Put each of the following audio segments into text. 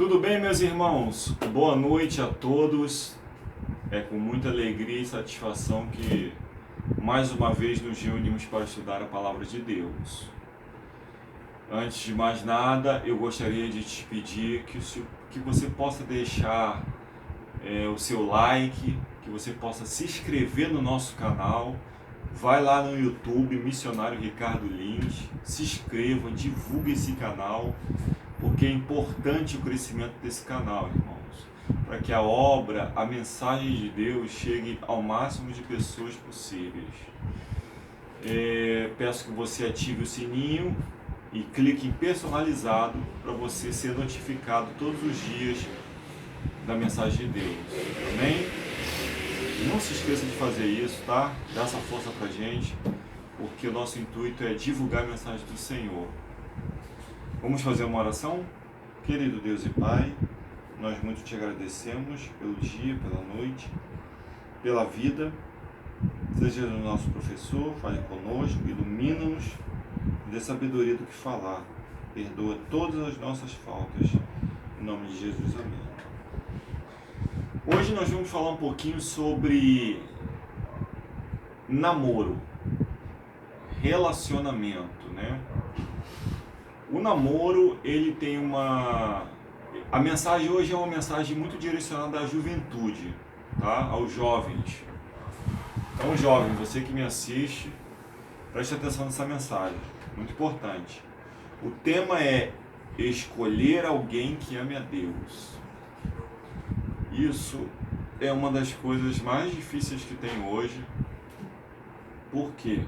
Tudo bem, meus irmãos? Boa noite a todos. É com muita alegria e satisfação que mais uma vez nos reunimos para estudar a palavra de Deus. Antes de mais nada, eu gostaria de te pedir que você possa deixar o seu like, que você possa se inscrever no nosso canal. Vai lá no YouTube, Missionário Ricardo Lins, se inscreva, divulgue esse canal, porque é importante o crescimento desse canal, irmãos, para que a obra, a mensagem de Deus chegue ao máximo de pessoas possíveis. Peço que você ative o sininho e clique em personalizado para você ser notificado todos os dias da mensagem de Deus. Amém? Não se esqueça de fazer isso, tá? Dá essa força pra gente, porque o nosso intuito é divulgar a mensagem do Senhor. Vamos fazer uma oração? Querido Deus e Pai, nós muito te agradecemos pelo dia, pela noite, pela vida. Seja o nosso professor, fale conosco, ilumina-nos, dê sabedoria do que falar. Perdoa todas as nossas faltas. Em nome de Jesus, amém. Hoje nós vamos falar um pouquinho sobre namoro, relacionamento, né? O namoro, ele tem A mensagem hoje é uma mensagem muito direcionada à juventude, tá? Aos jovens. Então, jovem, você que me assiste, preste atenção nessa mensagem, muito importante. O tema é escolher alguém que ame a Deus. Isso é uma das coisas mais difíceis que tem hoje. Por quê?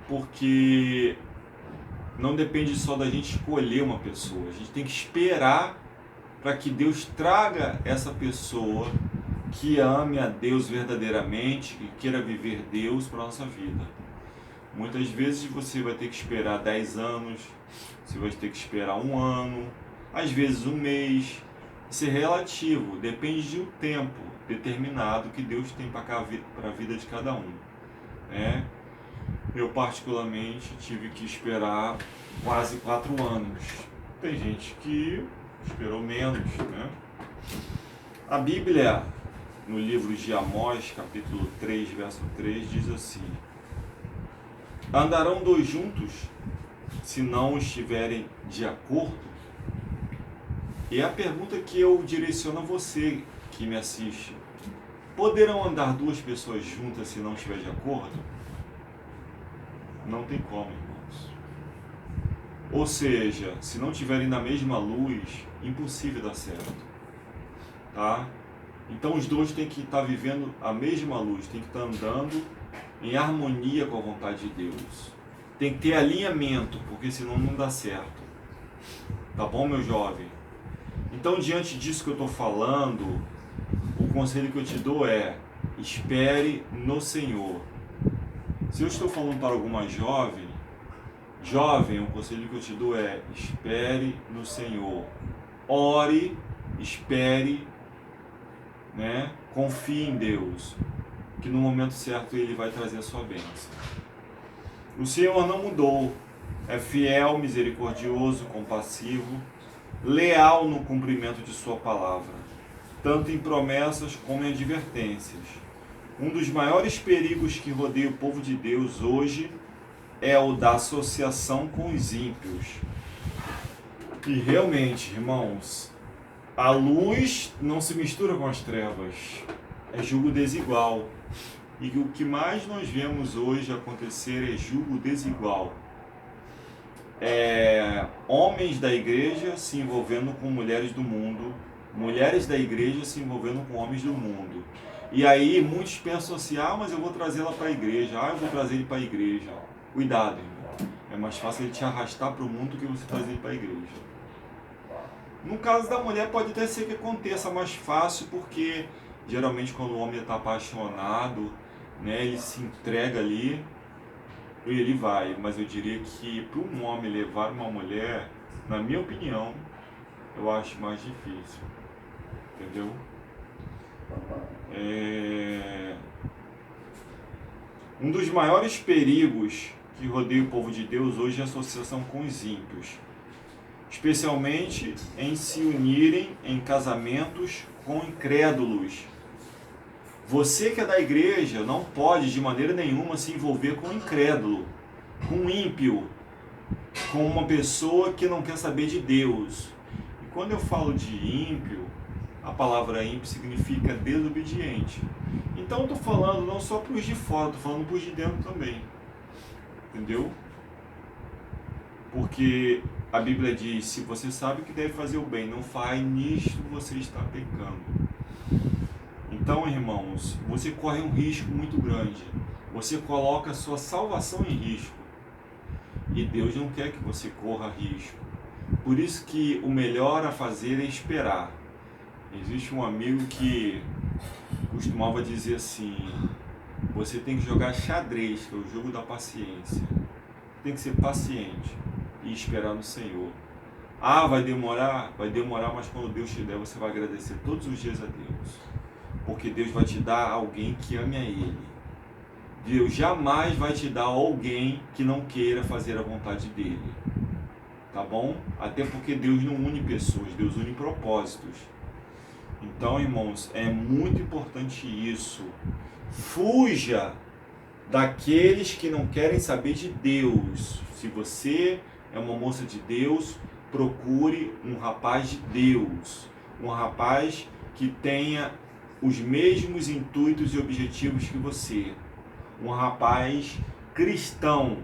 Porque não depende só da gente escolher uma pessoa. A gente tem que esperar para que Deus traga essa pessoa que ame a Deus verdadeiramente, que queira viver Deus para a nossa vida. Muitas vezes você vai ter que esperar 10 anos, você vai ter que esperar 1 ano, às vezes 1 mês. Isso é relativo, depende de um tempo determinado que Deus tem para a vida de cada um, né? Eu particularmente tive que esperar quase 4 anos. Tem gente que esperou menos, né? A Bíblia, no livro de Amós, capítulo 3, verso 3, diz assim: andarão 2 juntos se não estiverem de acordo? E é a pergunta que eu direciono a você que me assiste: poderão andar 2 pessoas juntas se não estiver de acordo? Não tem como, irmãos. Ou seja, se não estiverem na mesma luz, impossível dar certo, tá? Então os dois têm que estar vivendo a mesma luz, têm que estar andando em harmonia com a vontade de Deus. Tem que ter alinhamento, porque senão não dá certo. Tá bom, meu jovem? Então, diante disso que eu estou falando, o conselho que eu te dou é: espere no Senhor. Se eu estou falando para alguma jovem, o conselho que eu te dou é: espere no Senhor. Ore, espere, né? Confie em Deus, que no momento certo Ele vai trazer a sua bênção. O Senhor não mudou, é fiel, misericordioso, compassivo, leal no cumprimento de sua palavra, tanto em promessas como em advertências. Um dos maiores perigos que rodeia o povo de Deus hoje é o da associação com os ímpios. E realmente, irmãos, a luz não se mistura com as trevas, é julgo desigual. E o que mais nós vemos hoje acontecer é julgo desigual. Homens da igreja se envolvendo com mulheres do mundo, mulheres da igreja se envolvendo com homens do mundo. E aí muitos pensam assim: mas eu vou trazê-la para a igreja, eu vou trazer ele para a igreja. Cuidado, irmão. É mais fácil ele te arrastar para o mundo do que você trazer ele para a igreja. No caso da mulher pode até ser que aconteça mais fácil, porque geralmente quando o homem está apaixonado, né, ele se entrega ali, ele vai. Mas eu diria que para um homem levar uma mulher, na minha opinião, eu acho mais difícil. Entendeu? Um dos maiores perigos que rodeia o povo de Deus hoje é a associação com os ímpios. especialmente em se unirem em casamentos com incrédulos. Você que é da igreja não pode de maneira nenhuma se envolver com um incrédulo, com um ímpio, com uma pessoa que não quer saber de Deus. E quando eu falo de ímpio, a palavra ímpio significa desobediente. Então eu estou falando não só para os de fora, estou falando para os de dentro também. Entendeu? Porque a Bíblia diz, se você sabe que deve fazer o bem, não faz, nisto você está pecando. Então, irmãos, você corre um risco muito grande. Você coloca a sua salvação em risco. E Deus não quer que você corra risco. Por isso que o melhor a fazer é esperar. Existe um amigo que costumava dizer assim, você tem que jogar xadrez, que é o jogo da paciência. Tem que ser paciente e esperar no Senhor. Ah, vai demorar, mas quando Deus te der, você vai agradecer todos os dias a Deus. Porque Deus vai te dar alguém que ame a Ele. Deus jamais vai te dar alguém que não queira fazer a vontade dEle. Tá bom? Até porque Deus não une pessoas, Deus une propósitos. Então, irmãos, é muito importante isso. Fuja daqueles que não querem saber de Deus. Se você é uma moça de Deus, procure um rapaz de Deus. Um rapaz que tenha os mesmos intuitos e objetivos que você. Um rapaz cristão.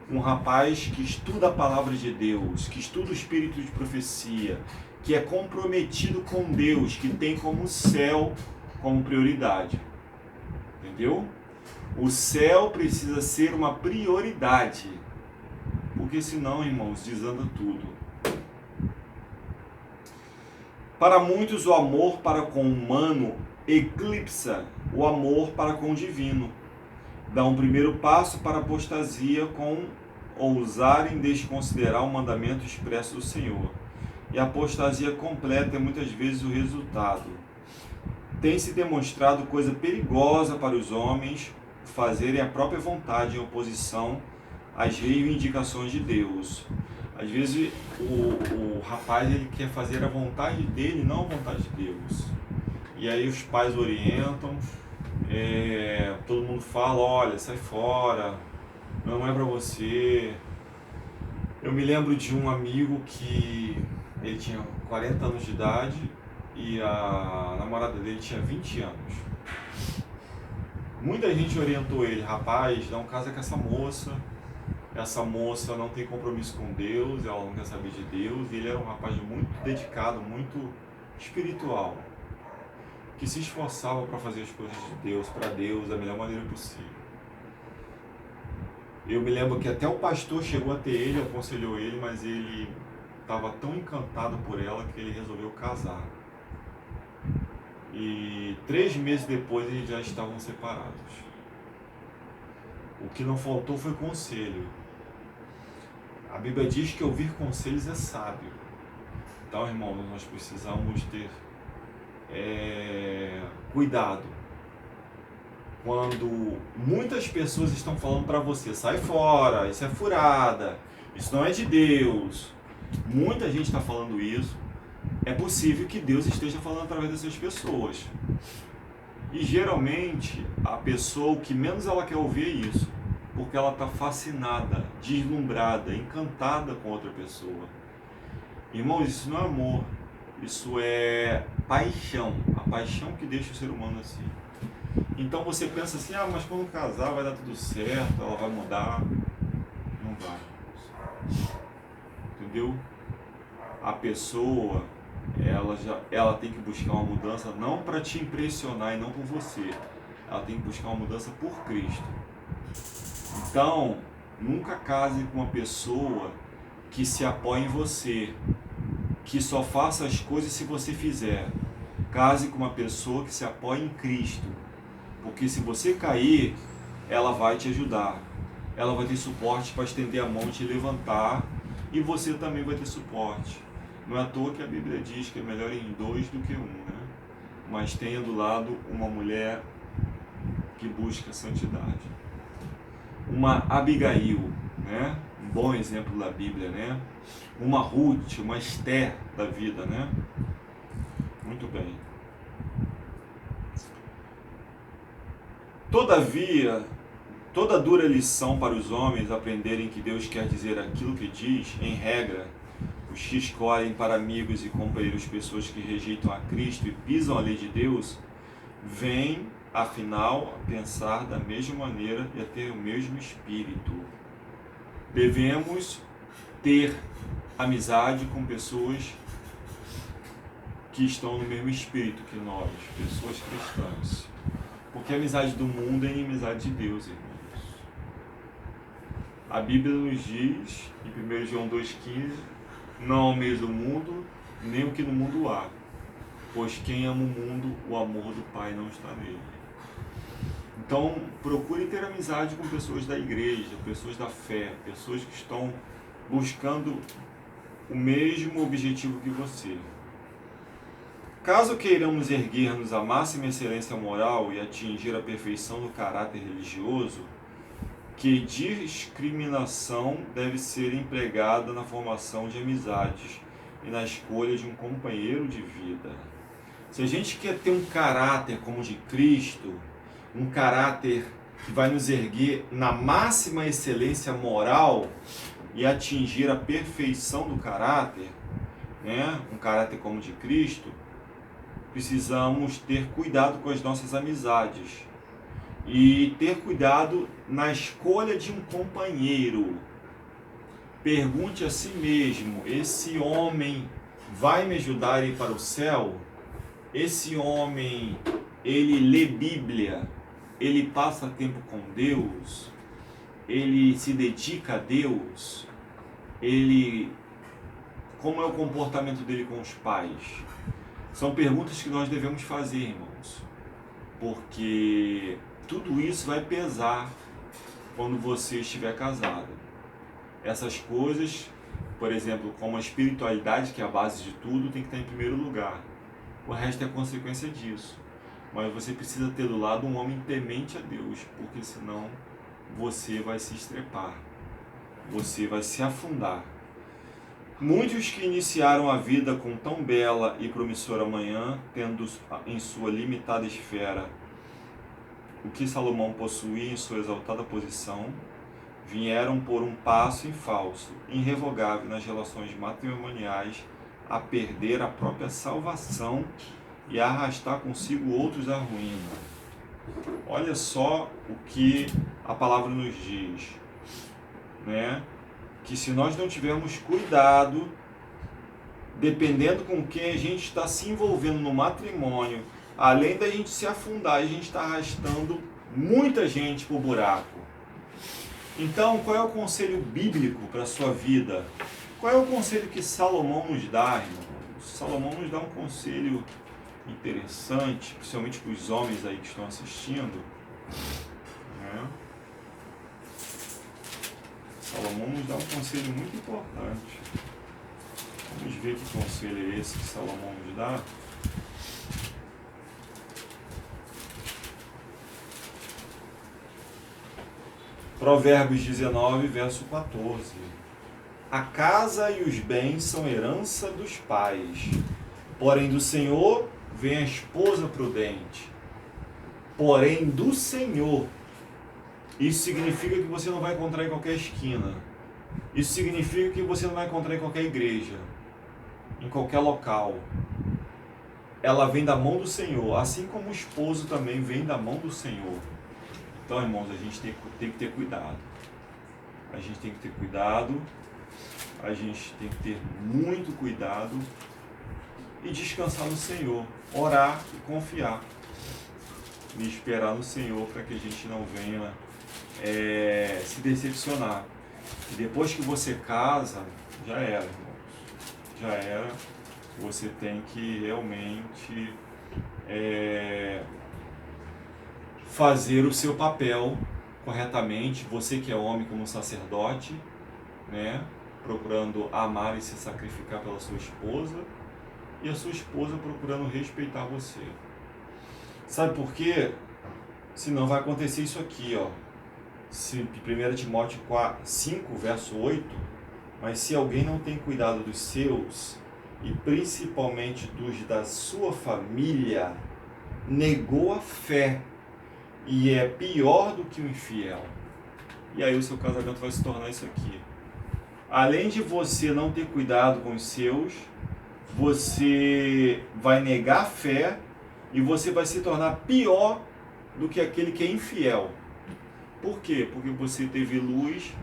Um rapaz que estuda a palavra de Deus, que estuda o espírito de profecia, que é comprometido com Deus, que tem como céu como prioridade. Entendeu? O céu precisa ser uma prioridade, porque senão, irmãos, desanda tudo. Para muitos, o amor para com o humano eclipsa o amor para com o divino. Dá um primeiro passo para a apostasia com ousarem desconsiderar o mandamento expresso do Senhor. E a apostasia completa é muitas vezes o resultado. Tem se demonstrado coisa perigosa para os homens fazerem a própria vontade em oposição às reivindicações de Deus. Às vezes o rapaz ele quer fazer a vontade dele, não a vontade de Deus. E aí os pais orientam, todo mundo fala, olha, sai fora, não é para você. Eu me lembro de um amigo que ele tinha 40 anos de idade e a namorada dele tinha 20 anos. Muita gente orientou ele, rapaz, não casa com essa moça não tem compromisso com Deus, ela não quer saber de Deus. E ele era um rapaz muito dedicado, muito espiritual, que se esforçava para fazer as coisas de Deus, para Deus, da melhor maneira possível. Eu me lembro que até o pastor chegou a ter ele, aconselhou ele, mas ele estava tão encantado por ela que ele resolveu casar. E 3 meses depois eles já estavam separados. O que não faltou foi conselho. A Bíblia diz que ouvir conselhos é sábio. Então, irmãos, nós precisamos ter cuidado. Quando muitas pessoas estão falando para você, sai fora, isso é furada, isso não é de Deus. Muita gente está falando isso. É possível que Deus esteja falando através dessas pessoas. E geralmente a pessoa, o que menos ela quer ouvir é isso, porque ela está fascinada, deslumbrada, encantada com outra pessoa. Irmãos, isso não é amor, isso é paixão, a paixão que deixa o ser humano assim. Então você pensa assim, mas quando casar vai dar tudo certo, ela vai mudar. Não vai. Entendeu? A pessoa, ela tem que buscar uma mudança não para te impressionar e não por você. Ela tem que buscar uma mudança por Cristo. Então, nunca case com uma pessoa que se apoie em você, que só faça as coisas se você fizer. Case com uma pessoa que se apoie em Cristo. Porque se você cair, ela vai te ajudar. Ela vai ter suporte para estender a mão e te levantar. E você também vai ter suporte. Não é à toa que a Bíblia diz que é melhor em 2 do que 1, né? Mas tenha do lado uma mulher que busca santidade. Uma Abigail, né? Um bom exemplo da Bíblia, né? Uma Ruth, uma Esther da vida, né? Muito bem. Todavia, toda dura lição para os homens aprenderem que Deus quer dizer aquilo que diz, em regra, os que escolhem para amigos e companheiros pessoas que rejeitam a Cristo e pisam a lei de Deus, vêm, afinal, a pensar da mesma maneira e a ter o mesmo espírito. Devemos ter amizade com pessoas que estão no mesmo espírito que nós, pessoas cristãs. Porque a amizade do mundo é inimizade de Deus, irmãos. A Bíblia nos diz, em 1 João 2,15, não ameis o mundo, nem o que no mundo há. Pois quem ama o mundo, o amor do Pai não está nele. Então, procure ter amizade com pessoas da igreja, pessoas da fé, pessoas que estão buscando o mesmo objetivo que você. Caso queiramos erguer-nos à máxima excelência moral e atingir a perfeição do caráter religioso, que discriminação deve ser empregada na formação de amizades e na escolha de um companheiro de vida. Se a gente quer ter um caráter como o de Cristo, um caráter que vai nos erguer na máxima excelência moral e atingir a perfeição do caráter, né? Um caráter como o de Cristo, precisamos ter cuidado com as nossas amizades e ter cuidado na escolha de um companheiro. Pergunte a si mesmo: esse homem vai me ajudar a ir para o céu? Esse homem, ele lê Bíblia? Ele passa tempo com Deus? Ele se dedica a Deus? Como é o comportamento dele com os pais? São perguntas que nós devemos fazer, irmãos, porque tudo isso vai pesar quando você estiver casado. Essas coisas, por exemplo, como a espiritualidade, que é a base de tudo, tem que estar em primeiro lugar. O resto é consequência disso. Mas você precisa ter do lado um homem temente a Deus, porque senão você vai se estrepar, você vai se afundar. Muitos que iniciaram a vida com tão bela e promissora manhã, tendo em sua limitada esfera o que Salomão possuía em sua exaltada posição, vieram por um passo em falso, irrevogável nas relações matrimoniais, a perder a própria salvação e a arrastar consigo outros à ruína. Olha só o que a palavra nos diz, né? Que se nós não tivermos cuidado, dependendo com quem a gente está se envolvendo no matrimônio, além da gente se afundar, a gente está arrastando muita gente para o buraco. Então, qual é o conselho bíblico para a sua vida? Qual é o conselho que Salomão nos dá, irmão? Salomão nos dá um conselho interessante, principalmente para os homens aí que estão assistindo, né? Salomão nos dá um conselho muito importante. Vamos ver que conselho é esse que Salomão nos dá. Provérbios 19, verso 14. A casa e os bens são herança dos pais, porém do Senhor vem a esposa prudente. Porém do Senhor. Isso significa que você não vai encontrar em qualquer esquina. Isso significa que você não vai encontrar em qualquer igreja, em qualquer local. Ela vem da mão do Senhor, assim como o esposo também vem da mão do Senhor. Então, irmãos, a gente tem que ter cuidado. A gente tem que ter cuidado. A gente tem que ter muito cuidado e descansar no Senhor. Orar e confiar. E esperar no Senhor para que a gente não venha se decepcionar. E depois que você casa, já era, irmãos. Já era. Você tem que realmente fazer o seu papel corretamente. Você que é homem como sacerdote, né? Procurando amar e se sacrificar pela sua esposa. E a sua esposa procurando respeitar você. Sabe por quê? Senão vai acontecer isso aqui, ó. 1 Timóteo 5, verso 8, mas se alguém não tem cuidado dos seus, e principalmente dos da sua família, negou a fé, e é pior do que o infiel. E aí o seu casamento vai se tornar isso aqui. Além de você não ter cuidado com os seus, você vai negar a fé e você vai se tornar pior do que aquele que é infiel. Por quê? Porque você teve luz,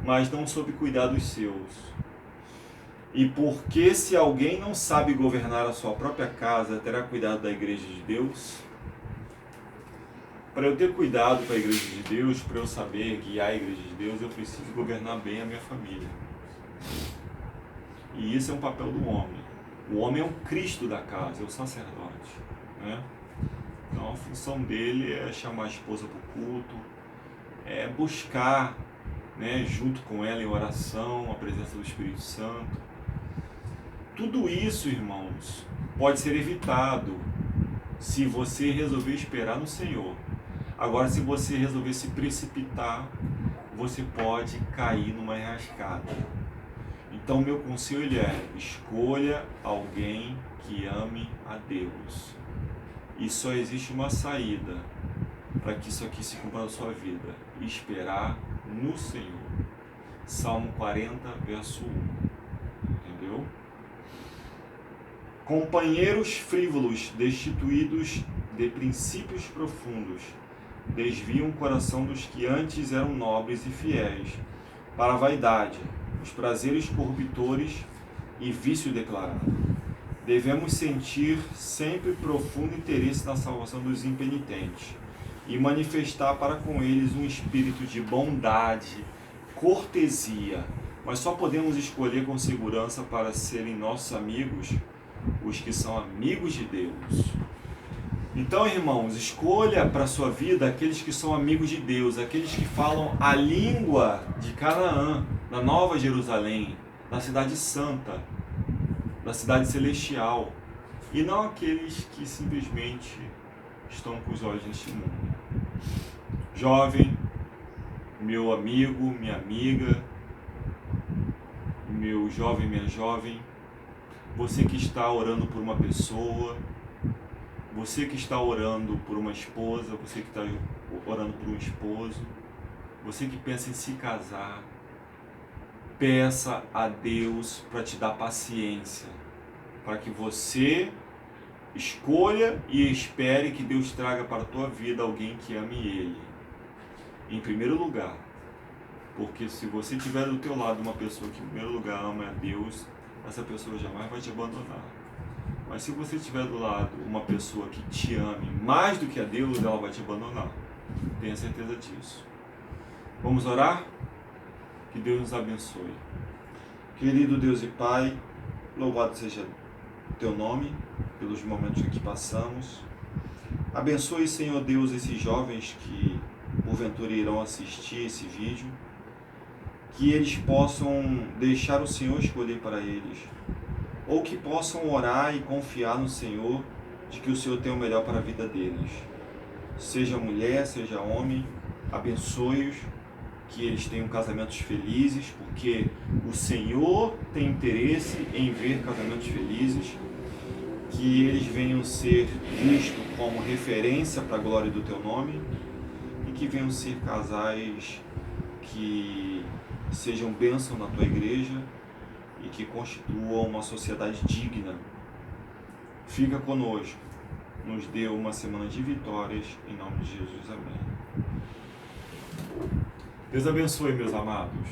mas não soube cuidar dos seus. E porque se alguém não sabe governar a sua própria casa, terá cuidado da igreja de Deus? Para eu ter cuidado com a igreja de Deus, para eu saber guiar a igreja de Deus, eu preciso governar bem a minha família. E isso é um papel do homem. O homem é o Cristo da casa, é o sacerdote, né? Então a função dele é chamar a esposa para o culto, é buscar, né, junto com ela em oração, a presença do Espírito Santo. Tudo isso, irmãos, pode ser evitado se você resolver esperar no Senhor. Agora, se você resolver se precipitar, você pode cair numa enrascada. Então, meu conselho é: escolha alguém que ame a Deus. E só existe uma saída para que isso aqui se cumpra na sua vida: esperar no Senhor. Salmo 40, verso 1. Entendeu? Companheiros frívolos, destituídos de princípios profundos, desviam o coração dos que antes eram nobres e fiéis, para a vaidade, os prazeres corruptores e vício declarado. Devemos sentir sempre profundo interesse na salvação dos impenitentes e manifestar para com eles um espírito de bondade, cortesia, mas só podemos escolher com segurança para serem nossos amigos os que são amigos de Deus. Então, irmãos, escolha para a sua vida aqueles que são amigos de Deus, aqueles que falam a língua de Canaã, da Nova Jerusalém, da cidade santa, da cidade celestial, e não aqueles que simplesmente estão com os olhos neste mundo. Jovem, meu amigo, minha amiga, meu jovem, minha jovem, você que está orando por uma pessoa, você que está orando por uma esposa, você que está orando por um esposo, você que pensa em se casar, peça a Deus para te dar paciência, para que você escolha e espere que Deus traga para a tua vida alguém que ame Ele, em primeiro lugar. Porque se você tiver do teu lado uma pessoa que em primeiro lugar ama a Deus, essa pessoa jamais vai te abandonar. Mas se você tiver do lado uma pessoa que te ame mais do que a Deus, ela vai te abandonar. Tenha certeza disso. Vamos orar? Que Deus nos abençoe. Querido Deus e Pai, louvado seja teu nome pelos momentos que passamos. Abençoe, Senhor Deus, esses jovens que porventura irão assistir esse vídeo, que eles possam deixar o Senhor escolher para eles, ou que possam orar e confiar no Senhor, de que o Senhor tem o melhor para a vida deles. Seja mulher, seja homem, abençoe-os, que eles tenham casamentos felizes, porque o Senhor tem interesse em ver casamentos felizes, que eles venham ser vistos como referência para a glória do teu nome, e que venham ser casais que sejam bênção na tua igreja e que constituam uma sociedade digna. Fica conosco, nos dê uma semana de vitórias, em nome de Jesus, amém. Deus abençoe, meus amados.